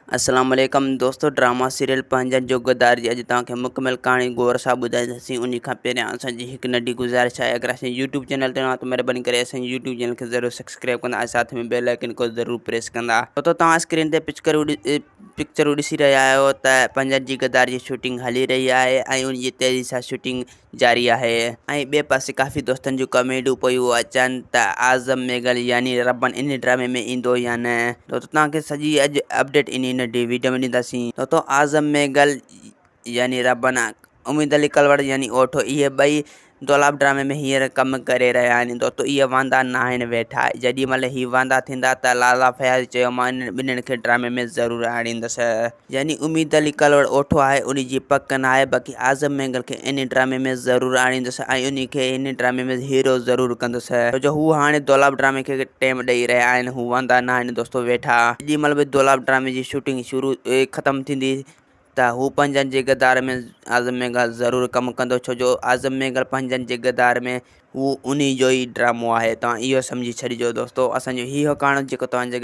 अस्सलाम वालेकुम दोस्तों। ड्रामा सीरियल पंहिंजनि जो गद्दार जी अॼु तव्हांखे मुकमल कहाणी गौर सां ॿुधाईंदासीं। उन खां पहिरियां असांजी हिकु नंढी गुज़ारिश आहे, अगरि असांजे यूट्यूब चैनल ते त महिरबानी करे असांजे यूट्यूब चैनल खे ज़रूरु सब्सक्राइब कंदा ऐं साथ में बेल आइकन को ज़रूरु प्रेस कंदा। तो तव्हां स्क्रीन ते पिक्चरूं ॾिसी रहिया आहियो त पंहिंजनि जी गद्दार जी शूटिंग हली रही आहे ऐं उन जी तेज़ी सां शूटिंग जारी आहे। ऐं ॿिए पासे काफ़ी दोस्तनि जूं कमेंटूं पियूं अचनि त आज़म मेघल यानी रबन इन ड्रामे में ईंदो या न। तो तव्हांखे सॼी अॼु अपडेट इन नंढी वीडियो में ॾींदासीं। तो आज़म मेघल यानी रबन, उम्मीद अली कलवड़ यानी ओठो, इहे ॿई दौलाब ड्रामे में हींअर कमु करे रहिया आहिनि। दोस्तो इहे वांदा न आहिनि वेठा। जेॾी महिल ही वांदा थींदा त लाला फयाज़ चयो मां इन ॿिन्हिनि खे ड्रामे में ज़रूरु आणींदुसि। यानी उम्मीद अली कलवड़ ओठो आहे, उन जी पक न आहे, बाक़ी आज़म मेघल खे इन ड्रामे में ज़रूरु आणींदुसि ऐं उन खे इन ड्रामे में हीरो ज़रूरु कंदुसि। छो जो हू हाणे दौलाब ड्रामे खे टाइम ॾेई रहिया आहिनि। हू वांदा न आहिनि दोस्तो वेठा। जेॾी महिल बि दौलाब ड्रामे जी शूटिंग ख़तमु थींदी त हू पंहिंजनि जे गद्दार में आज़म मेघल ज़रूरु कमु कंदो। छो जो आज़म मेघल पंहिंजनि जे गद्दार में हू उन जो ई ड्रामो आहे। तव्हां इहो सम्झी छॾिजो दोस्तो। असांजो इहो कहाणी जेको तव्हांजे